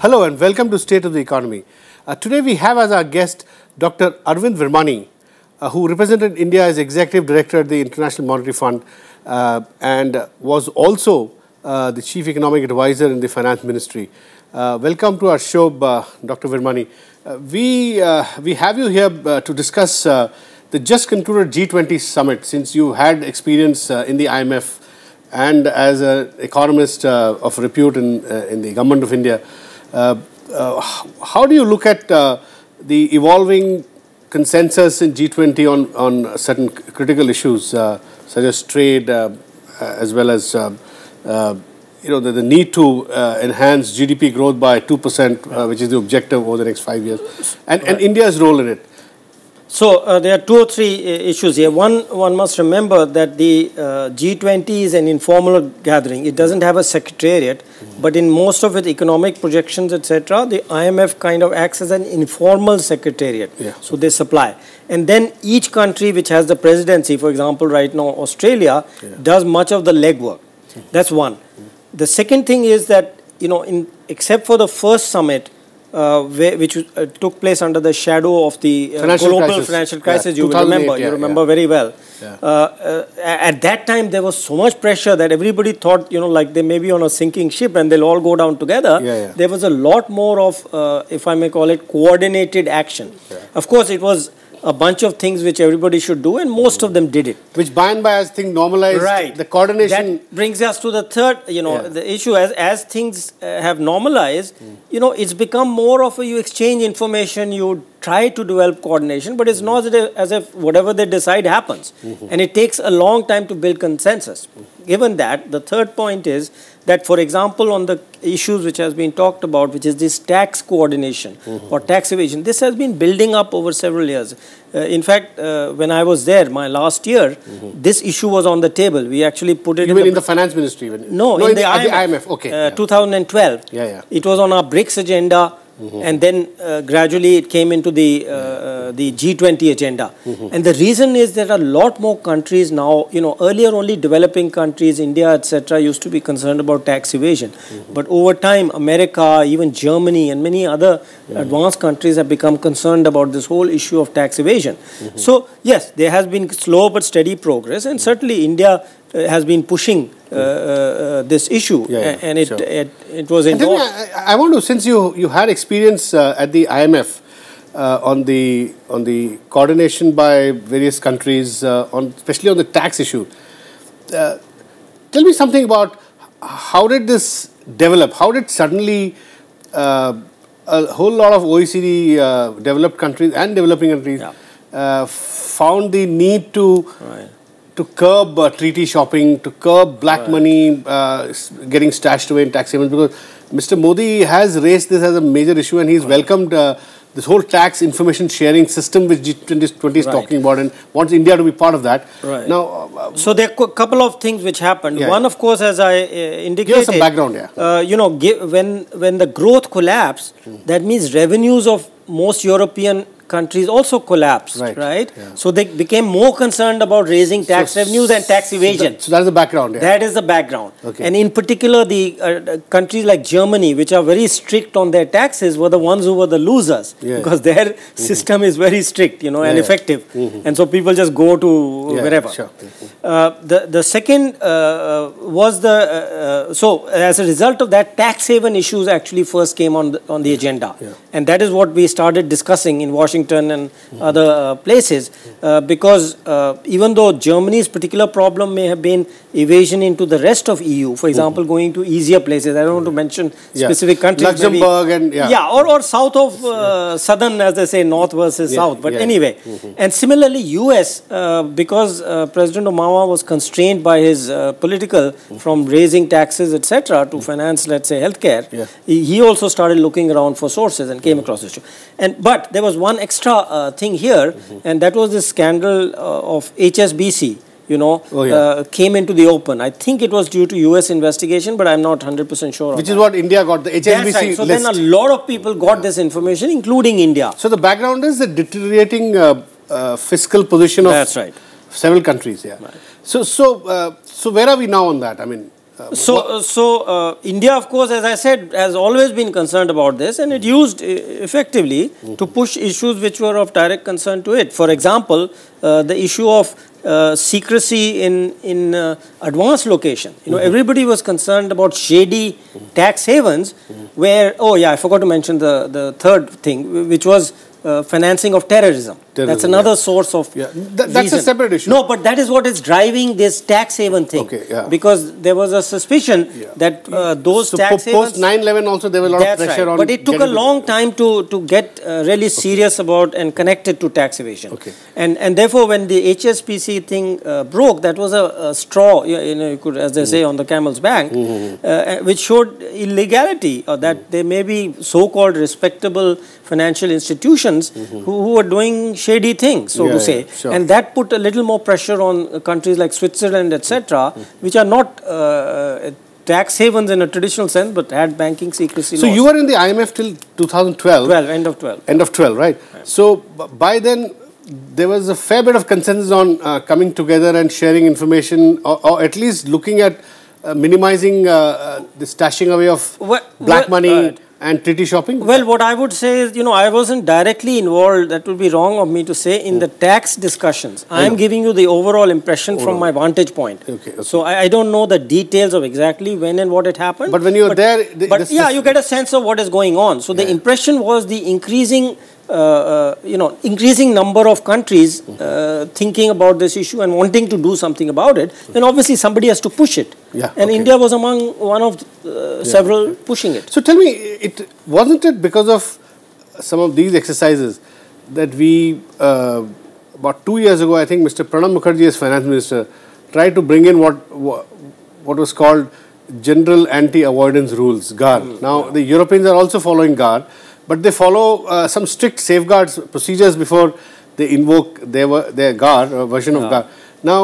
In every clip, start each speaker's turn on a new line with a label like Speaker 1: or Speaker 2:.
Speaker 1: Hello and welcome to State of the Economy. Today we have as our guest Dr. Arvind Virmani, who represented India as Executive Director at the International Monetary Fund and was also the Chief Economic Advisor in the Finance Ministry. Welcome to our show, Dr. Virmani. We have you here to discuss the just concluded G20 summit, since you had experience in the IMF and as an economist of repute in the government of India. How do you look at the evolving consensus in G20 on certain critical issues such as trade, as well as the need to enhance GDP growth by 2%, which is the objective over the next 5 years, and India's role in it?
Speaker 2: So there are two or three issues here. One must remember that the G20 is an informal gathering. It doesn't have a secretariat, but in most of its economic projections, etc., the IMF kind of acts as an informal secretariat. Yeah. So they supply. And then each country which has the presidency, for example, right now Australia, does much of the legwork. That's one. The second thing is that, except for the first summit, which took place under the shadow of the global financial crisis, you remember very well. Yeah. At that time, there was so much pressure that everybody thought, like they may be on a sinking ship and they'll all go down together. Yeah. There was a lot more of, if I may call it, coordinated action. Yeah. Of course, it was a bunch of things which everybody should do, and most of them did it.
Speaker 1: Which by and by, as things normalized,
Speaker 2: right,
Speaker 1: the coordination...
Speaker 2: That brings us to the third, the issue. As things have normalized, it's become more of you exchange information, you try to develop coordination, but it's not as if whatever they decide happens. And it takes a long time to build consensus. Given that, the third point is that, for example, on the issues which has been talked about, which is this tax coordination or tax evasion, this has been building up over several years. In fact, when I was there, my last year, this issue was on the table. We actually put it
Speaker 1: in the Finance Ministry?
Speaker 2: No, in the IMF.
Speaker 1: Okay.
Speaker 2: 2012. It was on our BRICS agenda. And then gradually it came into the G20 agenda. And the reason is there are a lot more countries now, earlier only developing countries, India, etc., used to be concerned about tax evasion. But over time, America, even Germany and many other advanced countries have become concerned about this whole issue of tax evasion. So, yes, there has been slow but steady progress, and certainly India has been pushing this issue, and it was endorsed.
Speaker 1: I want to, since you had experience at the IMF on the coordination by various countries, especially on the tax issue, tell me something about how did this develop? How did suddenly a whole lot of OECD developed countries and developing countries found the need to curb treaty shopping, to curb black money getting stashed away in tax havens? Because Mr. Modi has raised this as a major issue, and he's welcomed this whole tax information sharing system which G20 is talking about, and wants India to be part of that.
Speaker 2: Right. Now, so there are a couple of things which happened. One, of course, as I indicated,
Speaker 1: give us some background.
Speaker 2: When the growth collapsed, that means revenues of most European countries also collapsed, right? Yeah. So they became more concerned about raising tax revenues and tax evasion.
Speaker 1: So that's the background. Yeah.
Speaker 2: That is the background. Okay. And in particular, the countries like Germany, which are very strict on their taxes, were the ones who were the losers, because their system is very strict, and effective. And so people just go to wherever.
Speaker 1: Sure.
Speaker 2: The second was so as a result of that, tax haven issues actually first came on the agenda. Yeah. And that is what we started discussing in Washington and other places, because even though Germany's particular problem may have been evasion into the rest of EU, for example, going to easier places. I don't want to mention specific countries.
Speaker 1: Luxembourg maybe, and
Speaker 2: or south of southern, as they say, north versus south. But anyway, and similarly, US, because President Obama was constrained by his political from raising taxes, etc., to finance, let's say, healthcare. He also started looking around for sources and came across this issue. But there was one extra thing here, and that was the scandal of HSBC. Came into the open. I think it was due to US investigation, but I'm not 100% sure.
Speaker 1: Which is what India got, the HSBC
Speaker 2: list. So then a lot of people got this information, including India.
Speaker 1: So the background is the deteriorating fiscal position of several countries. Right. So where are we now on that? I mean,
Speaker 2: India, of course, as I said, has always been concerned about this, and it used effectively to push issues which were of direct concern to it. For example, the issue of secrecy in advanced location. You know, everybody was concerned about shady tax havens, where, oh yeah, I forgot to mention the third thing, which was financing of terrorism. That's another source of
Speaker 1: That's a separate issue.
Speaker 2: No, but that is what is driving this tax haven thing.
Speaker 1: Okay,
Speaker 2: because there was a suspicion that those tax havens...
Speaker 1: Post 9/11 also there was a lot of pressure on...
Speaker 2: But it took a long time to get really serious about and connected to tax evasion. And therefore, when the HSBC thing broke, that was a straw, you know, you could, as they say, on the camel's back, which showed illegality, or that there may be so-called respectable financial institutions who are doing shady things, so to say. And that put a little more pressure on countries like Switzerland, etc., which are not tax havens in a traditional sense, but had banking secrecy laws.
Speaker 1: So you were in the IMF till 2012?
Speaker 2: End of 12.
Speaker 1: End of 12, right? So by then, there was a fair bit of consensus on coming together and sharing information, or at least looking at minimizing the stashing away of black money and treaty shopping?
Speaker 2: Well, what I would say is, you know, I wasn't directly involved, that would be wrong of me to say, in the tax discussions. I am giving you the overall impression from my vantage point. So I don't know the details of exactly when and what it happened.
Speaker 1: But when you were there...
Speaker 2: you get a sense of what is going on. So the impression was the increasing... increasing number of countries thinking about this issue and wanting to do something about it, then obviously somebody has to push it. India was among one of several pushing it.
Speaker 1: So tell me, wasn't it because of some of these exercises that we, about 2 years ago, I think Mr. Pranab Mukherjee as finance minister tried to bring in what was called general anti-avoidance rules, GAR. Now, the Europeans are also following GAR, but they follow some strict safeguards procedures before they invoke their GAR, version of GAR. Now,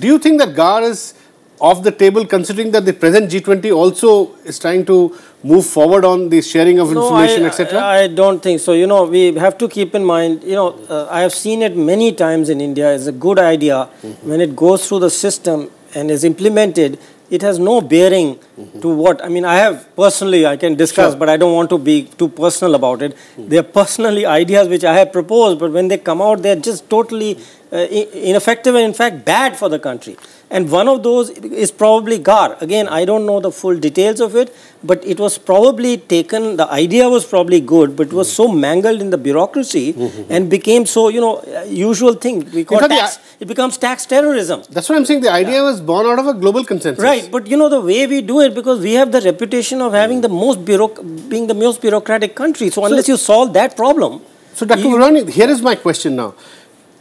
Speaker 1: do you think that GAR is off the table, considering that the present G20 also is trying to move forward on the sharing of information, etc.?
Speaker 2: I don't think so. You know, we have to keep in mind, you know, I have seen it many times in India. It's a good idea when it goes through the system and is implemented. It has no bearing to what, I mean, I have personally, I can discuss, but I don't want to be too personal about it. They are personally ideas which I have proposed, but when they come out, they are just totally ineffective and in fact bad for the country. And one of those is probably GAR. Again, I don't know the full details of it, but it was probably taken, the idea was probably good, but it was so mangled in the bureaucracy and became so, you know, usual thing. We call tax, it becomes tax terrorism.
Speaker 1: That's what I'm saying. The idea was born out of a global consensus.
Speaker 2: Right, but you know, the way we do it, because we have the reputation of having the most being the most bureaucratic country. So unless you solve that problem.
Speaker 1: So Dr. Virmani, here is my question now.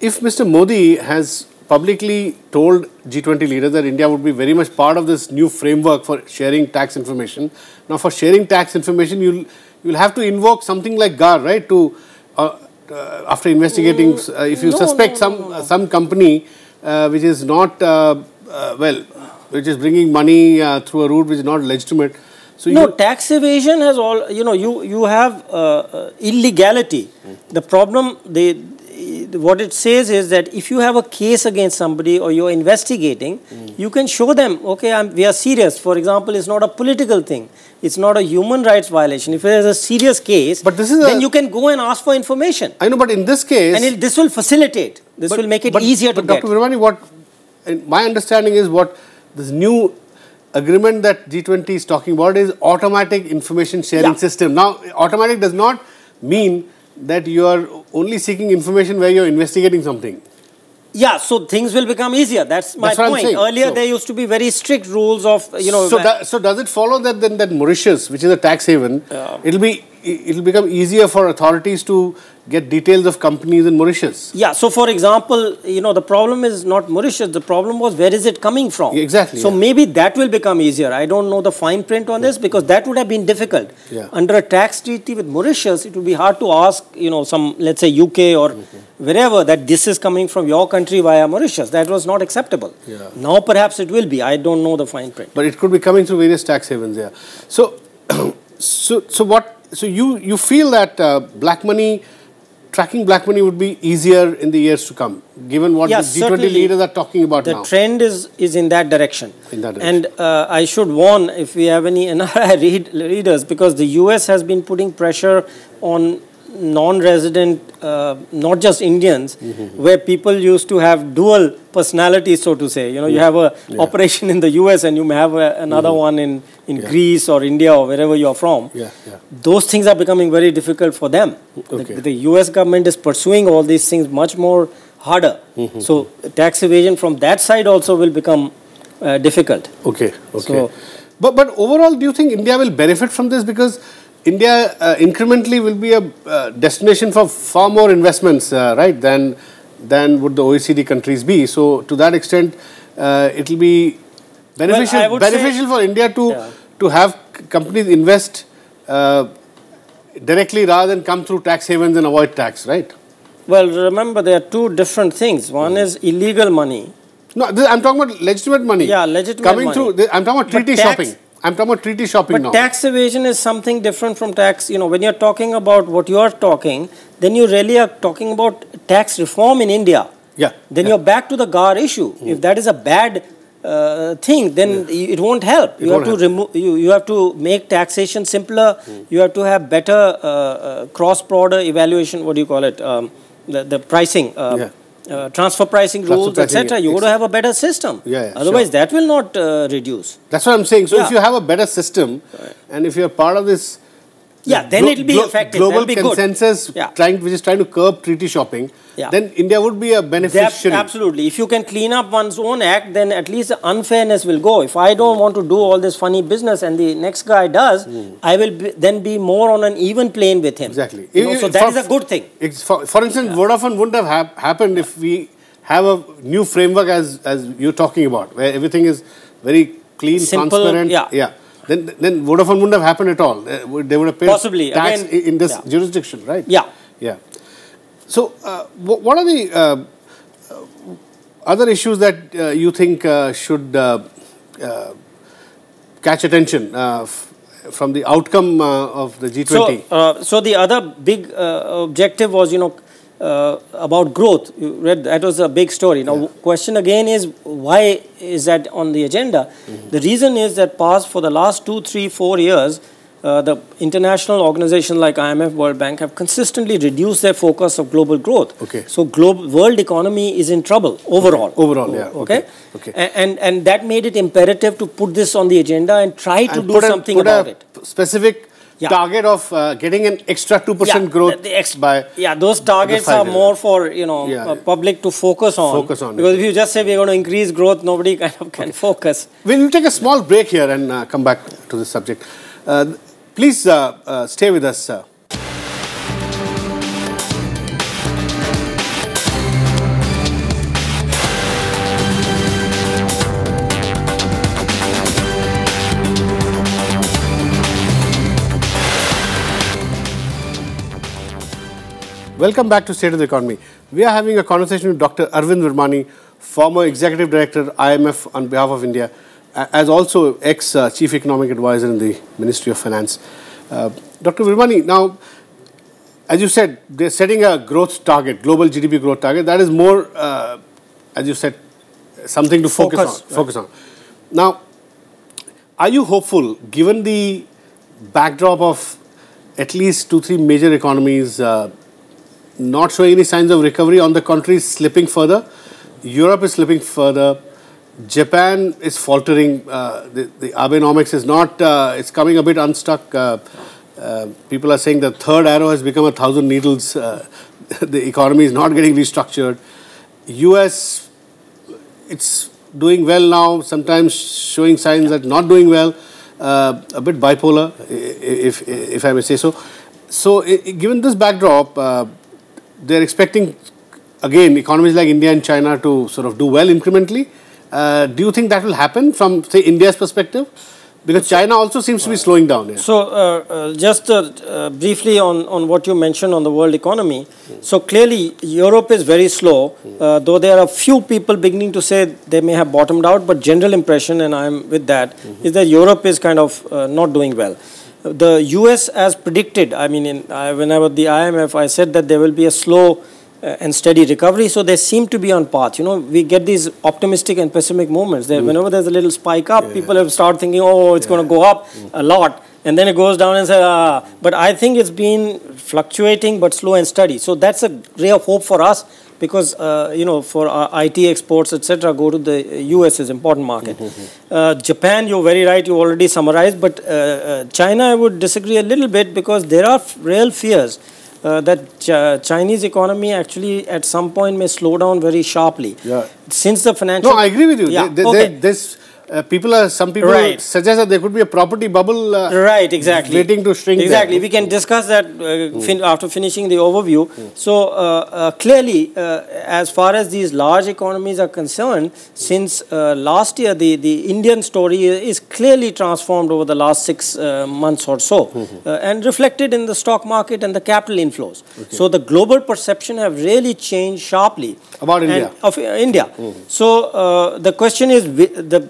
Speaker 1: If Mr. Modi has publicly told G20 leaders that India would be very much part of this new framework for sharing tax information. Now, for sharing tax information, you'll have to invoke something like GAR, right? To after investigating, if you suspect some company which is not which is bringing money through a route which is not legitimate. So
Speaker 2: no, tax evasion has all, you know, you have illegality. The problem, what it says is that if you have a case against somebody or you're investigating, you can show them, okay, we are serious. For example, it's not a political thing. It's not a human rights violation. If there is a serious case, then you can go and ask for information.
Speaker 1: I know, but in this case...
Speaker 2: And this will facilitate. This will make it easier to get.
Speaker 1: Dr. Virmani, my understanding is what this new agreement that G20 is talking about is automatic information sharing system. Now, automatic does not mean that you are only seeking information where you're investigating something.
Speaker 2: Yeah, so things will become easier. That's my point. Earlier, there used to be very strict rules of, you know...
Speaker 1: So does it follow that then that Mauritius, which is a tax haven, it'll become easier for authorities to get details of companies in Mauritius?
Speaker 2: Yeah, so for example, you know, the problem is not Mauritius. The problem was where is it coming from?
Speaker 1: Exactly.
Speaker 2: So maybe that will become easier. I don't know the fine print on this because that would have been difficult. Under a tax treaty with Mauritius, it would be hard to ask, you know, let's say UK or wherever, that this is coming from your country via Mauritius. That was not acceptable. Now perhaps it will be. I don't know the fine print.
Speaker 1: But it could be coming through various tax havens, So you feel that black money tracking black money would be easier in the years to come, given what the G20 leaders are talking about now.
Speaker 2: The trend is in that direction. And I should warn, if we have any NRI readers, because the US has been putting pressure on non-resident, not just Indians, where people used to have dual personalities, so to say. You know, you have a operation in the US and you may have another one in Greece or India or wherever you are from. Those things are becoming very difficult for them. The US government is pursuing all these things much more harder. So tax evasion from that side also will become difficult.
Speaker 1: So, but overall, do you think India will benefit from this? Because India incrementally will be a destination for far more investments, right, than would the OECD countries be. So, to that extent, it will be beneficial for India to have companies invest directly rather than come through tax havens and avoid tax, right?
Speaker 2: Well, remember, there are two different things. One is illegal money.
Speaker 1: No, I'm talking about legitimate money.
Speaker 2: Yeah, legitimate
Speaker 1: coming
Speaker 2: money.
Speaker 1: Through. I'm talking about treaty shopping. I'm talking about treaty shopping now.
Speaker 2: But tax evasion is something different from tax. You know, when you're talking about what you are talking, then you really are talking about tax reform in India. Then you're back to the GAR issue. If that is a bad thing, then it won't help. You have to remove. You have to make taxation simpler. You have to have better cross-border evaluation. What do you call it? The pricing. Transfer pricing rules, etc. You got to have a better system. Otherwise, that will not reduce.
Speaker 1: That's what I'm saying. So, if you have a better system, and if you're part of this,
Speaker 2: then it will be effective.
Speaker 1: Global consensus, which is trying to curb treaty shopping, then India would be a beneficiary.
Speaker 2: Absolutely. If you can clean up one's own act, then at least the unfairness will go. If I don't want to do all this funny business and the next guy does, I will then be more on an even plane with him.
Speaker 1: Exactly.
Speaker 2: You know, so that is a good thing.
Speaker 1: For instance, Vodafone wouldn't have happened if we have a new framework as you're talking about, where everything is very clean,
Speaker 2: simple,
Speaker 1: transparent. Then Vodafone wouldn't have happened at all. They would have paid tax in this jurisdiction, right? So, what are the other issues that you think should catch attention from the outcome of the G20?
Speaker 2: So the other big objective was, you know, about growth. You read that was a big story. Now, question again is, why is that on the agenda? The reason is that for the last 2, 3, 4 years, the international organizations like IMF, World Bank have consistently reduced their focus of global growth. So, world economy is in trouble overall. And that made it imperative to put this on the agenda and try to do something about it.
Speaker 1: Specific target of getting an extra 2% growth by
Speaker 2: those targets are more for, you know, public to focus on. Because if you just say we're going to increase growth, nobody kind of can focus.
Speaker 1: We'll take a small break here and come back to this subject. Please stay with us, sir. Welcome back to State of the Economy. We are having a conversation with Dr. Arvind Virmani, former Executive Director, IMF on behalf of India, as also ex-Chief Economic Advisor in the Ministry of Finance. Dr. Virmani, now, as you said, they're setting a growth target, global GDP growth target. That is more, as you said, something to focus on. Now, are you hopeful, given the backdrop of at least 2, 3 major economies not showing any signs of recovery, on the contrary, slipping further? Europe is slipping further. Japan is faltering. The Abenomics is not, it's coming a bit unstuck. People are saying the third arrow has become 1,000 needles. The economy is not getting restructured. US, it's doing well now, sometimes showing signs that not doing well. A bit bipolar, if I may say so. So, given this backdrop, they're expecting, again, economies like India and China to sort of do well incrementally. Do you think that will happen from, say, India's perspective? Because China also seems to be slowing down.
Speaker 2: So, just briefly on what you mentioned on the world economy. So, clearly, Europe is very slow, though there are a few people beginning to say they may have bottomed out, but general impression, and I'm with that, is that Europe is kind of not doing well. the US as predicted, I mean, when I was at the IMF, I said that there will be a slow and steady recovery. So they seem to be on path. You know, we get these optimistic and pessimistic movements. Whenever there's a little spike up, people have started thinking, oh, it's going to go up a lot. And then it goes down and says, but I think it's been fluctuating but slow and steady. So that's a ray of hope for us because, you know, for our IT exports, etc., go to the US is important market. Japan, you're very right, you already summarized. But China, I would disagree a little bit because there are real fears that Chinese economy actually at some point may slow down very sharply. Since the financial...
Speaker 1: No, I agree with you. Some people suggest that there could be a property bubble waiting to shrink.
Speaker 2: Exactly. We can discuss that after finishing the overview. So clearly, as far as these large economies are concerned, since last year, the Indian story is clearly transformed over the last 6 months or so and reflected in the stock market and the capital inflows. So the global perception have really changed sharply.
Speaker 1: About India?
Speaker 2: Of India. So the question is,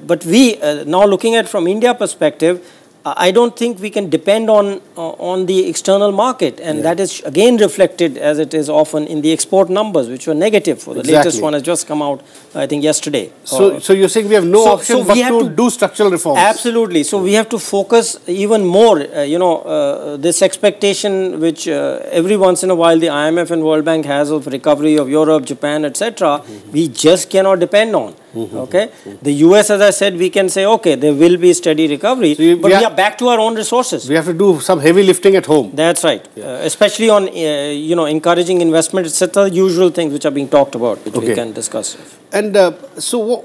Speaker 2: but we, now looking at from India perspective, I don't think we can depend on the external market, and that is again reflected as it is often in the export numbers, which were negative. For the latest one has just come out, I think, yesterday.
Speaker 1: So you're saying we have no option but to do structural reforms?
Speaker 2: Absolutely. So we have to focus even more, you know, this expectation which every once in a while the IMF and World Bank has of recovery of Europe, Japan, etc. We just cannot depend on. Okay, the US, as I said, we can say, okay, there will be steady recovery, but we are back to our own resources.
Speaker 1: We have to do some heavy lifting at home.
Speaker 2: That's right, especially on you know, encouraging investment, etc. Usual things which are being talked about, which we can discuss.
Speaker 1: And so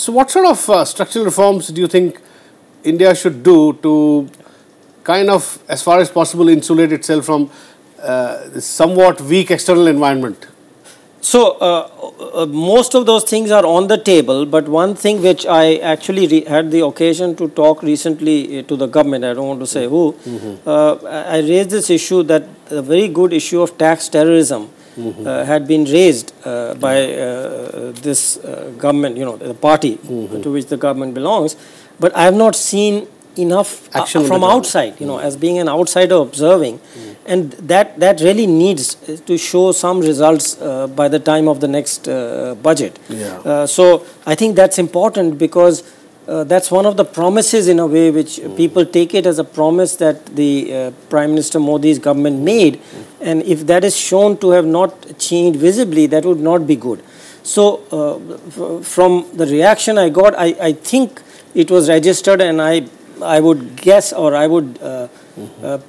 Speaker 1: what sort of structural reforms do you think India should do to kind of, as far as possible, insulate itself from this somewhat weak external environment?
Speaker 2: So, most of those things are on the table, but one thing which I actually had the occasion to talk recently to the government, I don't want to say who, I raised this issue that a very good issue of tax terrorism had been raised by this government, you know, the party to which the government belongs, but I have not seen enough action from outside, you know, as being an outsider observing. And that really needs to show some results by the time of the next budget. So I think that's important because that's one of the promises in a way which people take it as a promise that the Prime Minister Modi's government made. And if that is shown to have not changed visibly, that would not be good. So from the reaction I got, I think it was registered, and I would guess, or I would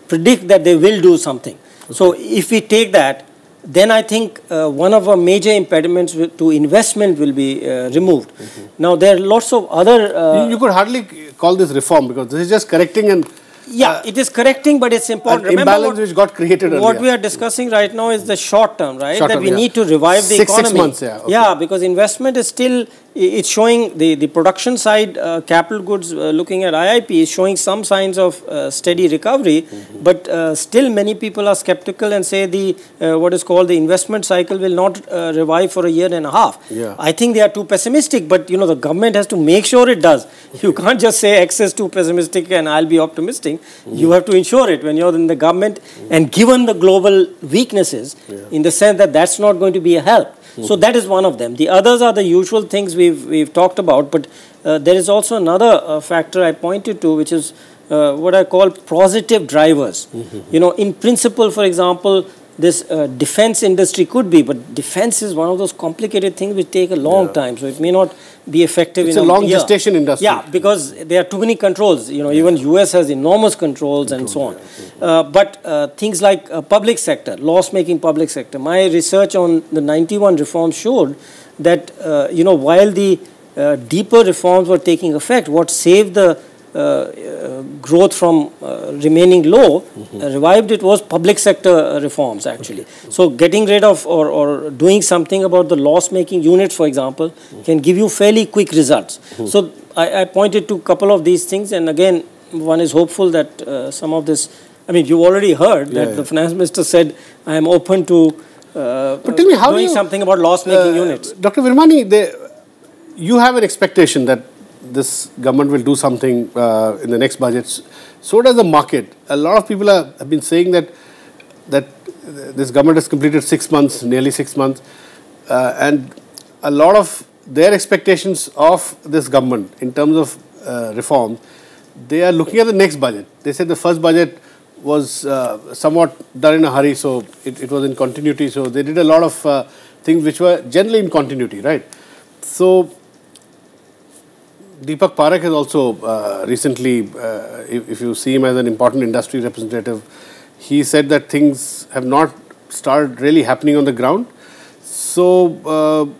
Speaker 2: predict that they will do something. So if we take that, then I think one of our major impediments to investment will be removed. Now there are lots of other...
Speaker 1: you could hardly call this reform because this is just correcting and...
Speaker 2: Yeah, it is correcting, but it's important.
Speaker 1: Remember imbalance which got created earlier.
Speaker 2: What we are discussing right now is the short term, right? That we need to revive the economy.
Speaker 1: 6 months,
Speaker 2: yeah, because investment is still, it's showing the production side, capital goods, looking at IIP is showing some signs of steady recovery, but still many people are skeptical and say the what is called the investment cycle will not revive for a year and a half. I think they are too pessimistic, but you know, the government has to make sure it does. You can't just say X is too pessimistic and I'll be optimistic. You have to ensure it when you're in the government, and given the global weaknesses, in the sense that that's not going to be a help. So that is one of them. The others are the usual things we've talked about, but there is also another factor I pointed to, which is what I call positive drivers. You know, in principle, for example, this defense industry could be, but defense is one of those complicated things which take a long time, so it may not be effective.
Speaker 1: It's a long gestation industry.
Speaker 2: Yeah, because there are too many controls. You know, even US has enormous controls and so on. But things like public sector, loss-making public sector. My research on the 91 reforms showed that you know, while the deeper reforms were taking effect, what saved the growth from remaining low, revived it, was public sector reforms actually. So getting rid of or doing something about the loss-making units, for example, can give you fairly quick results. So I pointed to a couple of these things, and again, one is hopeful that some of this, I mean, you already heard that the finance minister said, I am open to
Speaker 1: but tell me, how
Speaker 2: doing something about loss-making units.
Speaker 1: Dr. Virmani, you have an expectation that this government will do something in the next budget. So does the market. A lot of people have been saying that this government has completed 6 months, nearly 6 months, and a lot of their expectations of this government in terms of reform, they are looking at the next budget. They said the first budget was somewhat done in a hurry, so it was in continuity. So they did a lot of things which were generally in continuity, right? So Deepak Parakh has also recently, if you see him as an important industry representative, he said that things have not started really happening on the ground. So,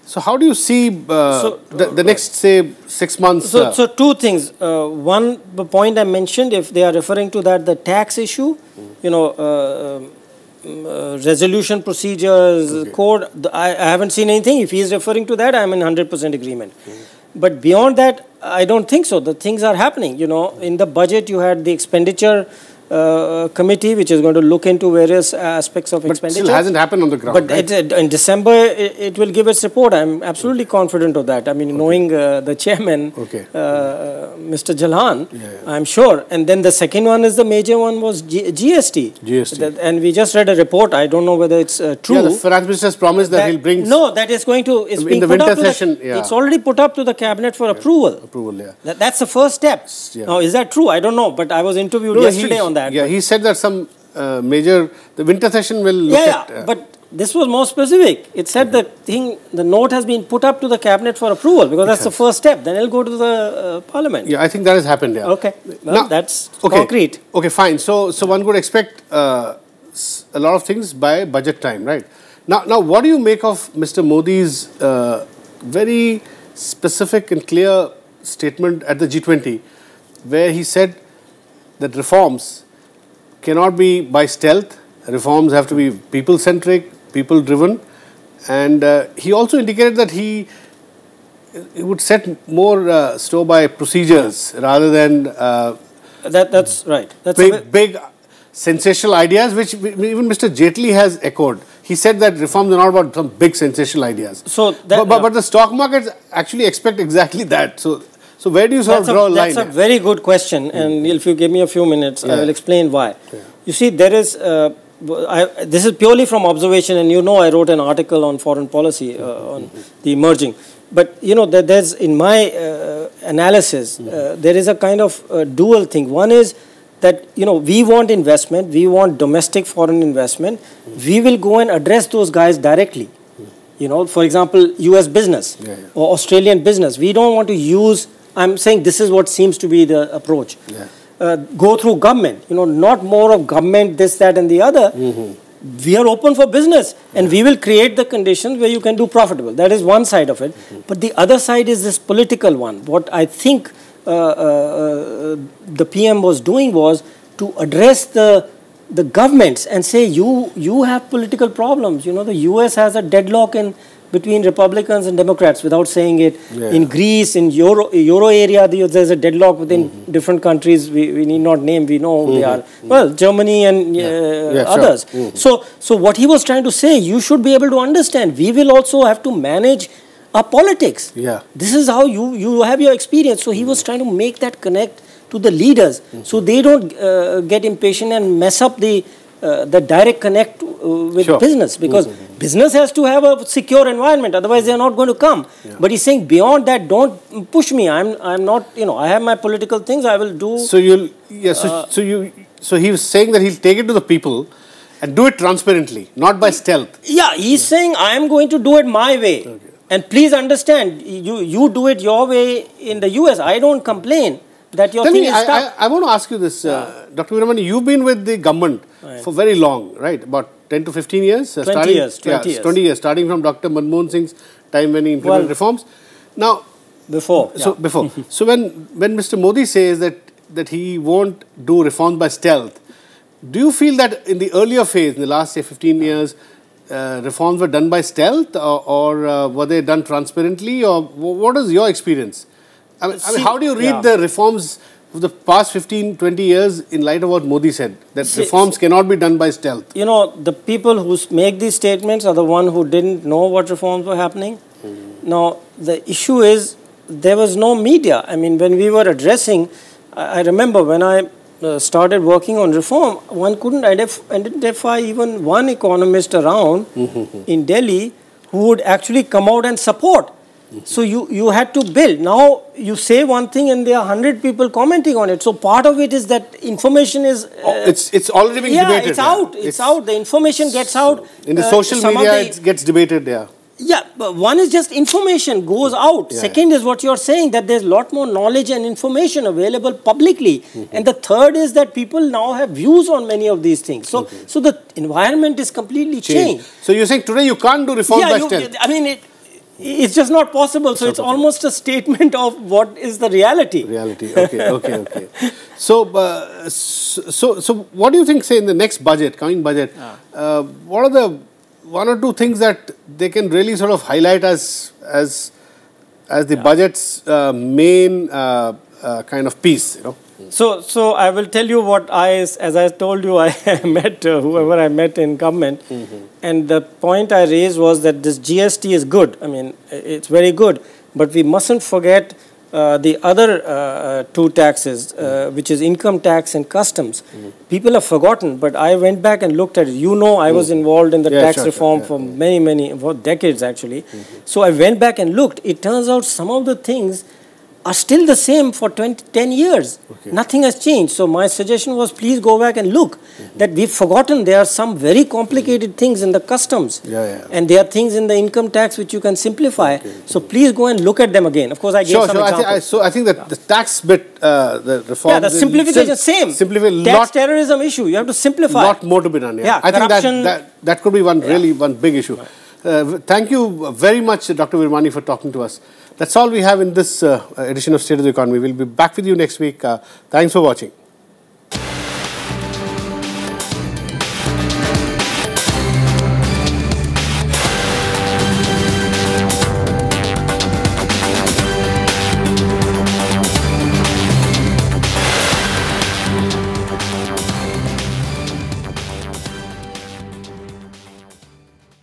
Speaker 1: so how do you see the next, say, 6 months?
Speaker 2: So two things. One, the point I mentioned, if they are referring to that, the tax issue, you know, resolution procedures, code, I haven't seen anything. If he is referring to that, I am in 100% agreement. But beyond that, I don't think so. The things are happening. You know, in the budget, you had the expenditure committee, which is going to look into various aspects of expenditure.
Speaker 1: But still hasn't happened on the ground.
Speaker 2: But right? In December, it will give its report. I'm absolutely confident of that. I mean, knowing the chairman, Mr. Jalhan, I'm sure. And then the second one is the major one was GST.
Speaker 1: GST.
Speaker 2: And we just read a report. I don't know whether it's true.
Speaker 1: Yeah, the finance minister has promised that he'll bring...
Speaker 2: No, that is going to... It's
Speaker 1: in the winter session,
Speaker 2: It's already put up to the cabinet for approval.
Speaker 1: Approval, yeah.
Speaker 2: That's the first step. Now, is that true? I don't know. But I was interviewed yesterday on that.
Speaker 1: Yeah, he said that some the winter session will look at...
Speaker 2: but this was more specific. It said the note has been put up to the cabinet for approval because that's the first step. Then it'll go to the parliament.
Speaker 1: Yeah, I think that has happened, yeah.
Speaker 2: Okay, well, now, that's concrete.
Speaker 1: Okay, fine. So one could expect a lot of things by budget time, right? Now, what do you make of Mr. Modi's very specific and clear statement at the G20 where he said that reforms cannot be by stealth. Reforms have to be people-centric, people-driven. And he also indicated that he would set more store by procedures rather than
Speaker 2: that's right. That's
Speaker 1: big sensational ideas, which even Mr. Jaitley has echoed. He said that reforms are not about some big sensational ideas.
Speaker 2: So
Speaker 1: but the stock markets actually expect exactly that. So where do you sort of draw a line?
Speaker 2: That's a very good question, and if you give me a few minutes, I will explain why. Yeah. You see, there is, this is purely from observation, and you know I wrote an article on foreign policy, on the emerging. But, you know, there's, in my analysis, there is a kind of dual thing. One is that, you know, we want investment, we want domestic foreign investment. We will go and address those guys directly. You know, for example, US business or Australian business. We don't want to use... I'm saying this is what seems to be the approach. Go through government, you know, not more of government, this, that, and the other. We are open for business and we will create the conditions where you can do profitable. That is one side of it. But the other side is this political one. What I think the PM was doing was to address the governments and say, you have political problems. You know, the US has a deadlock between Republicans and Democrats without saying it. In Greece, in Euro area, there's a deadlock within different countries. We need not name, we know who they are. Well, Germany and others. So what he was trying to say, you should be able to understand. We will also have to manage our politics. This is how you have your experience. So he was trying to make that connect to the leaders so they don't get impatient and mess up the direct connect with business, because business has to have a secure environment, otherwise they are not going to come. But he's saying beyond that, don't push me. I'm not, you know, I have my political things, I will do.
Speaker 1: So so he was saying that he'll take it to the people and do it transparently, not by stealth.
Speaker 2: Yeah, he's saying I am going to do it my way. And please understand, you do it your way in the US. I don't complain that your thing is stuck.
Speaker 1: I want to ask you this, Dr. Virmani, you've been with the government for very long, right? About 10 to 15 years?
Speaker 2: 20 years.
Speaker 1: 20 years, starting from Dr. Manmohan Singh's time when he implemented reforms. Now,
Speaker 2: before.
Speaker 1: So when Mr. Modi says that he won't do reforms by stealth, do you feel that in the earlier phase, in the last, say, 15 years, reforms were done by stealth or were they done transparently, or what is your experience? I mean, how do you read the reforms of the past 15, 20 years in light of what Modi said, that reforms cannot be done by stealth?
Speaker 2: You know, the people who make these statements are the ones who didn't know what reforms were happening. Now, the issue is, there was no media. I mean, when we were addressing, I remember when I started working on reform, one couldn't identify even one economist around in Delhi who would actually come out and support. So you had to build. Now you say one thing and there are 100 people commenting on it. So part of it is that information is...
Speaker 1: it's already being debated.
Speaker 2: It's out. It's out. The information gets out.
Speaker 1: In the social media, it gets debated,
Speaker 2: Yeah, but one is just information goes out. Second is what you're saying, that there's a lot more knowledge and information available publicly. And the third is that people now have views on many of these things. So, so the environment is completely changed.
Speaker 1: So you're saying today you can't do reform by stealth?
Speaker 2: I mean, it's just not possible. So it's almost a statement of what is the reality.
Speaker 1: Okay. So, so what do you think, say, in the next budget, coming budget, what are the one or two things that they can really sort of highlight as the budget's main kind of piece, you know?
Speaker 2: So I will tell you what as I told you, I met whoever I met in government, and the point I raised was that this GST is good. I mean, it's very good, but we mustn't forget the other two taxes, which is income tax and customs. People have forgotten, but I went back and looked at it. You know, I was involved in the tax reform for for decades actually. So I went back and looked. It turns out some of the things are still the same for 10 years. Nothing has changed. So my suggestion was, please go back and look that we've forgotten there are some very complicated things in the customs. And there are things in the income tax which you can simplify. So please go and look at them again. Of course, I gave some examples.
Speaker 1: I think that the tax bit, the reform...
Speaker 2: Yeah, the simplification, same. Tax terrorism issue, you have to simplify.
Speaker 1: Lot more to be done. I think that could be one big issue. Thank you very much, Dr. Virmani, for talking to us. That's all we have in this edition of State of the Economy. We'll be back with you next week. Thanks for watching.